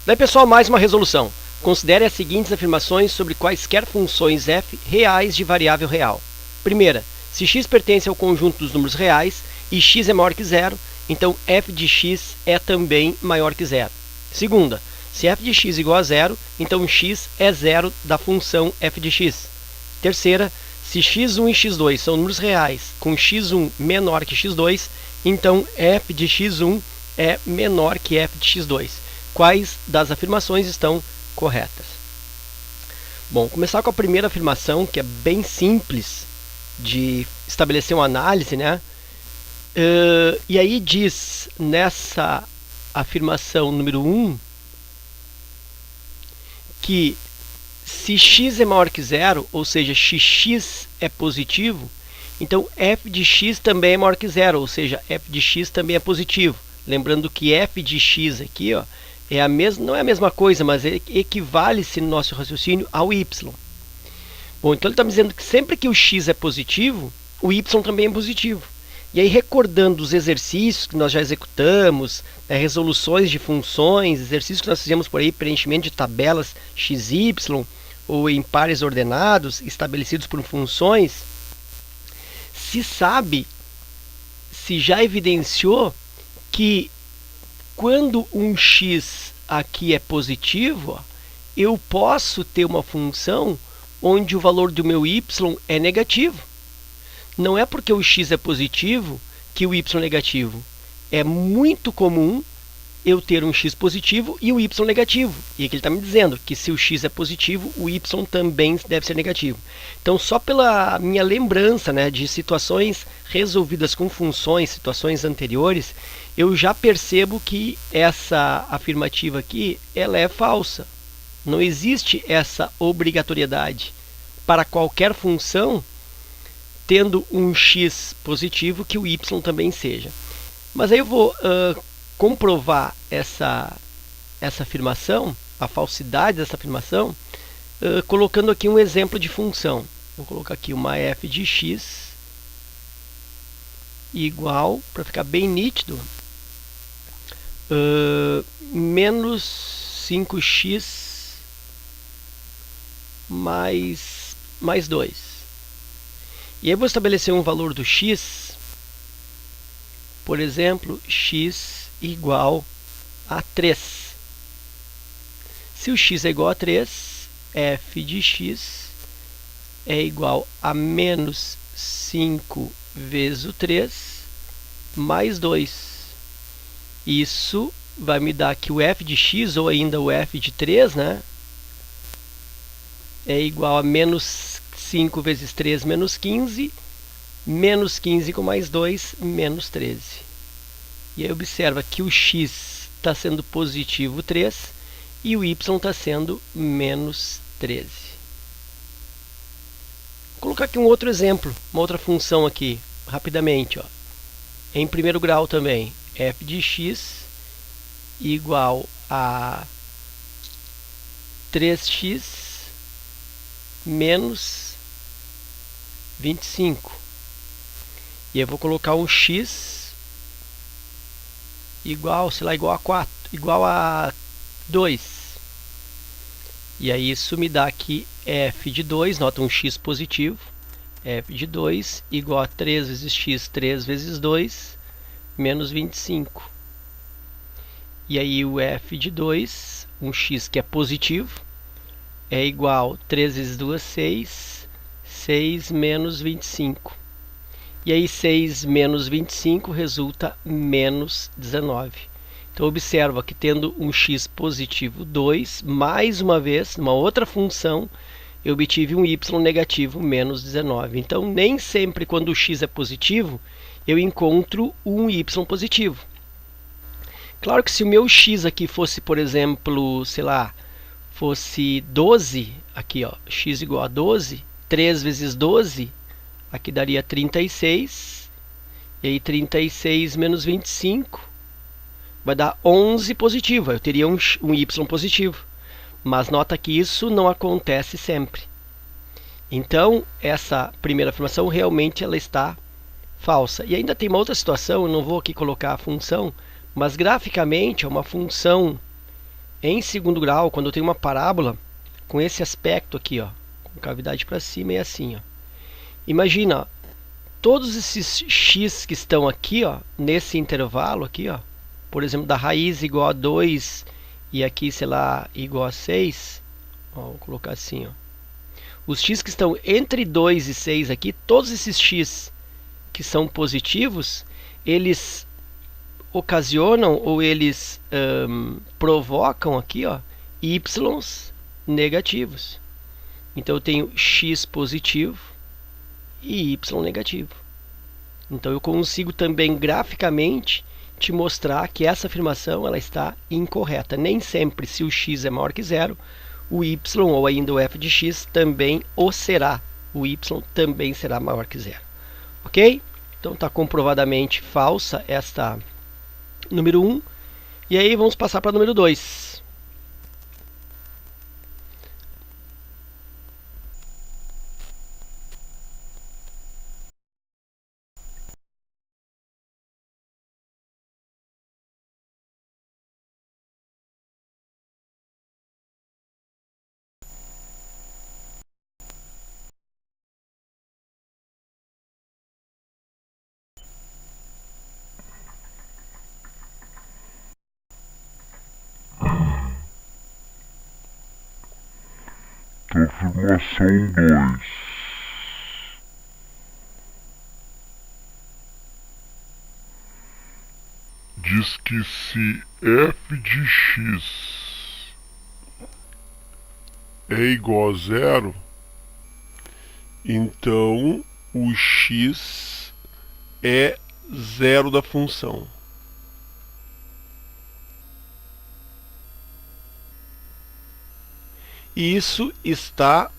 Daí, pessoal, mais uma resolução. Considere as seguintes afirmações sobre quaisquer funções f reais de variável real. Primeira, se x pertence ao conjunto dos números reais e x é maior que zero, então f de x é também maior que zero. Segunda, se f de x igual a zero, então x é zero da função f de x. Terceira, se x1 e x2 são números reais com x1 menor que x2, então f de x1 é menor que f de x2. Quais das afirmações estão corretas? Bom, começar com a primeira afirmação, que é bem simples de estabelecer uma análise, né? E aí diz nessa afirmação número 1 que se x é maior que zero, ou seja, xx é positivo, então f de x também é maior que zero, ou seja, f de x também é positivo. Lembrando que f de x aqui, ó, não é a mesma coisa, mas equivale-se no nosso raciocínio ao y. Bom, então ele está me dizendo que sempre que o x é positivo, o y também é positivo. E aí, recordando os exercícios que nós já executamos, né, resoluções de funções, exercícios que nós fizemos por aí, preenchimento de tabelas xy ou em pares ordenados estabelecidos por funções, se já evidenciou que quando um x aqui é positivo, eu posso ter uma função onde o valor do meu y é negativo. Não é porque o x é positivo que o y é negativo. É muito comum eu ter um x positivo e um y negativo. E aqui ele está me dizendo que se o x é positivo, o y também deve ser negativo. Então, só pela minha lembrança, né, de situações resolvidas com funções, situações anteriores, eu já percebo que essa afirmativa aqui ela é falsa. Não existe essa obrigatoriedade para qualquer função, tendo um x positivo, que o y também seja. Mas aí eu vou comprovar essa afirmação, a falsidade dessa afirmação, colocando aqui um exemplo de função. Vou colocar aqui uma f de x igual, para ficar bem nítido, menos 5x mais 2. E aí eu vou estabelecer um valor do x, por exemplo, x igual a 3. Se o x é igual a 3, f de x é igual a menos 5 vezes o 3 mais 2. Isso vai me dar que o f de x, ou ainda o f de 3, né, é igual a menos 5 vezes 3 menos 15, menos 15 com mais 2, menos 13. E aí observa que o x está sendo positivo 3 e o y está sendo menos 13. Vou colocar aqui um outro exemplo, uma outra função aqui, rapidamente. Ó. Em primeiro grau também, f de x igual a 3x menos 25. E eu vou colocar um x igual, sei lá, igual a 4, igual a 2. E aí isso me dá aqui f de 2, nota um x positivo, f de 2 igual a 3 vezes x, 3 vezes 2, menos 25. E aí o f de 2, um x que é positivo, é igual a 3 vezes 2, 6, 6 menos 25. E aí 6 menos 25 resulta menos 19. Então observa que tendo um x positivo 2, mais uma vez, numa outra função, eu obtive um y negativo menos 19. Então nem sempre quando o x é positivo, eu encontro um y positivo. Claro que se o meu x aqui fosse, por exemplo, sei lá, fosse 12, aqui ó, x igual a 12, 3 vezes 12, aqui daria 36, e aí 36 menos 25 vai dar 11 positivo, eu teria um y positivo. Mas nota que isso não acontece sempre. Então, essa primeira afirmação realmente ela está falsa. E ainda tem uma outra situação, eu não vou aqui colocar a função, mas graficamente é uma função em segundo grau, quando eu tenho uma parábola com esse aspecto aqui, ó, com cavidade para cima e assim, ó. Imagina, ó, todos esses x que estão aqui, ó, nesse intervalo aqui, ó, por exemplo, da raiz igual a 2 e aqui, sei lá, igual a 6, ó, vou colocar assim, ó. Os x que estão entre 2 e 6 aqui, todos esses x que são positivos, eles ocasionam ou eles provocam aqui, ó, y's negativos. Então eu tenho x positivo e y negativo. Então eu consigo também graficamente te mostrar que essa afirmação ela está incorreta. Nem sempre, se o x é maior que zero, o y ou ainda o f de x também o será. O y também será maior que zero. Ok? Então está comprovadamente falsa esta número 1. E aí vamos passar para o número 2. Afirmação 2. Diz que se f de x é igual a zero, então o x é zero da função. E isso está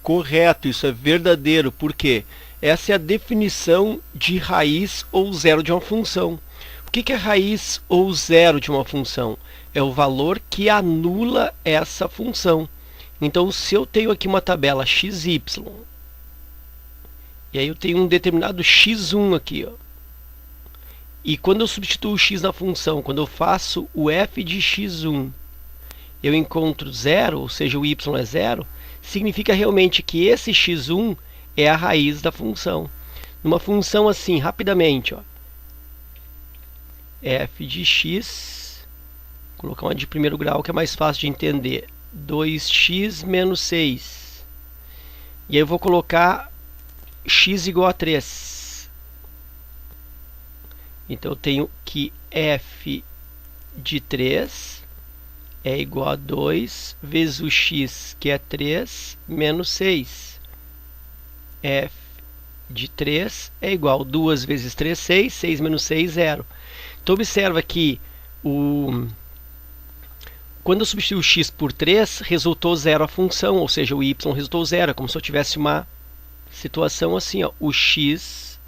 correto, isso é verdadeiro, porque essa é a definição de raiz ou zero de uma função. O que é raiz ou zero de uma função? É o valor que anula essa função. Então, se eu tenho aqui uma tabela xy, e aí eu tenho um determinado x1 aqui, ó, e quando eu substituo o x na função, quando eu faço o f de x1, eu encontro zero, ou seja, o y é zero, significa realmente que esse x1 é a raiz da função. Numa função assim, rapidamente, ó, f de x, vou colocar uma de primeiro grau que é mais fácil de entender, 2x menos 6. E aí eu vou colocar x igual a 3. Então eu tenho que f de 3 é igual a 2 vezes o x, que é 3, menos 6. f de 3 é igual a 2 vezes 3, 6. 6 menos 6, 0. Então observa que quando eu substituo o x por 3, resultou 0 a função, ou seja, o y resultou 0. É como se eu tivesse uma situação assim, ó, o x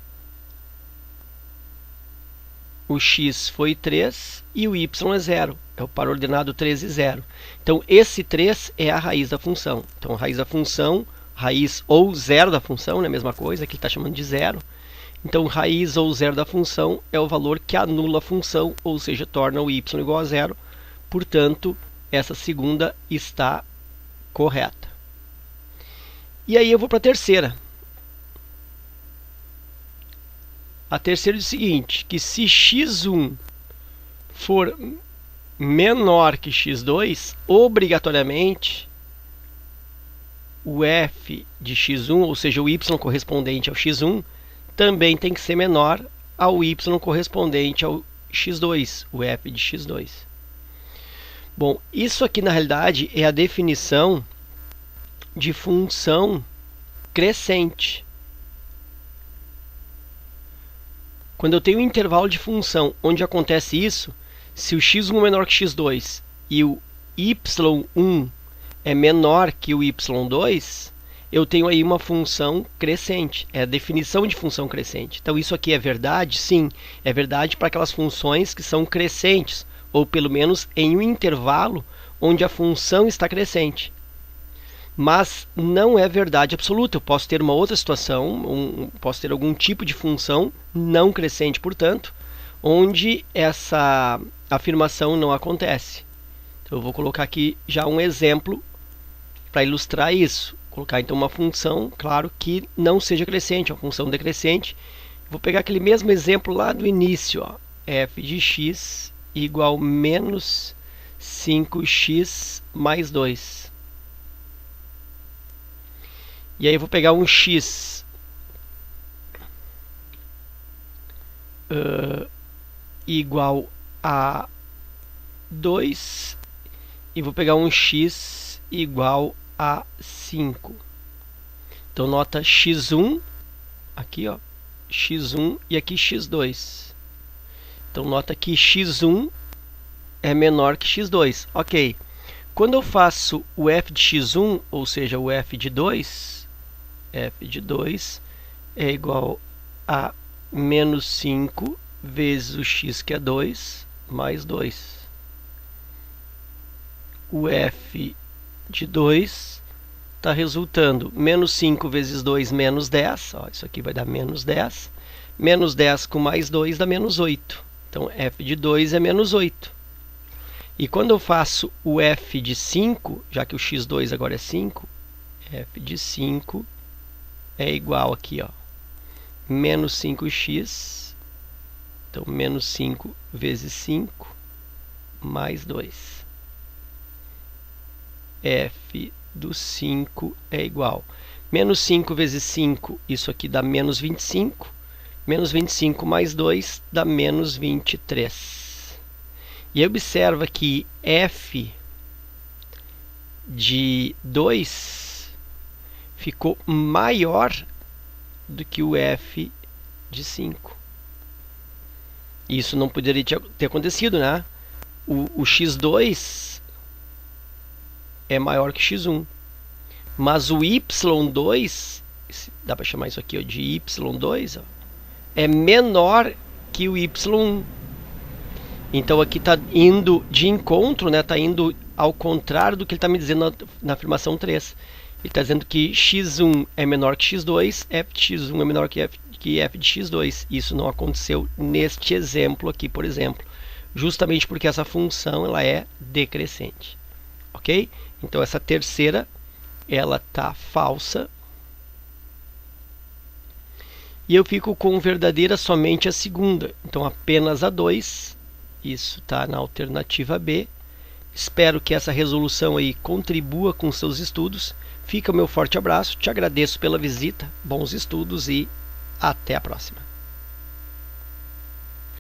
foi 3 e o y é 0. É o par ordenado 3 e 0. Então, esse 3 é a raiz da função. Então, a raiz da função, raiz ou zero da função, é a mesma coisa, aqui ele está chamando de zero. Então, raiz ou zero da função é o valor que anula a função, ou seja, torna o y igual a zero. Portanto, essa segunda está correta. E aí eu vou para a terceira. A terceira diz o seguinte, que se x1 for menor que x2, obrigatoriamente o f de x1, ou seja, o y correspondente ao x1, também tem que ser menor ao y correspondente ao x2, o f de x2. Bom, isso aqui na realidade é a definição de função crescente. Quando eu tenho um intervalo de função onde acontece isso, se o x1 é menor que x2 e o y1 é menor que o y2, eu tenho aí uma função crescente. É a definição de função crescente. Então, isso aqui é verdade? Sim, é verdade para aquelas funções que são crescentes, ou pelo menos em um intervalo onde a função está crescente. Mas não é verdade absoluta. Eu posso ter uma outra situação, posso ter algum tipo de função não crescente, portanto, onde essa afirmação não acontece. Então eu vou colocar aqui já um exemplo para ilustrar isso. Vou colocar então uma função, claro que não seja crescente, uma função decrescente. Vou pegar aquele mesmo exemplo lá do início, ó. F de x igual menos 5x mais 2. E aí eu vou pegar um x igual a 2 e vou pegar um x igual a 5. Então nota x1 aqui, ó, x1 e aqui x2. Então nota que x1 é menor que x2. Ok. Quando eu faço o f de x1, ou seja, o f de 2 é igual a menos 5 vezes o x, que é 2, mais 2. O f de 2 está resultando menos 5 vezes 2, menos 10. Ó, isso aqui vai dar menos 10. Menos 10 com mais 2 dá menos 8. Então, f de 2 é menos 8. E quando eu faço o f de 5, já que o x2 agora é 5, f de 5 é igual aqui, ó, menos 5x. Então, menos 5 vezes 5, mais 2. F do 5 é igual. Menos 5 vezes 5, isso aqui dá menos 25. Menos 25 mais 2 dá menos 23. E observa que f de 2 ficou maior do que o f de 5. Isso não poderia ter acontecido, né? O x2 é maior que x1. Mas o y2, dá para chamar isso aqui, ó, de y2, ó, é menor que o y1. Então aqui está indo de encontro, né? Está indo ao contrário do que ele está me dizendo na afirmação 3. Ele está dizendo que x1 é menor que x2, f de x1 é menor que f de x2. Isso não aconteceu neste exemplo aqui, por exemplo. Justamente porque essa função ela é decrescente. Ok? Então essa terceira ela está falsa. E eu fico com verdadeira somente a segunda. Então apenas a 2. Isso está na alternativa B. Espero que essa resolução aí contribua com seus estudos. Fica o meu forte abraço. Te agradeço pela visita. Bons estudos e até a próxima.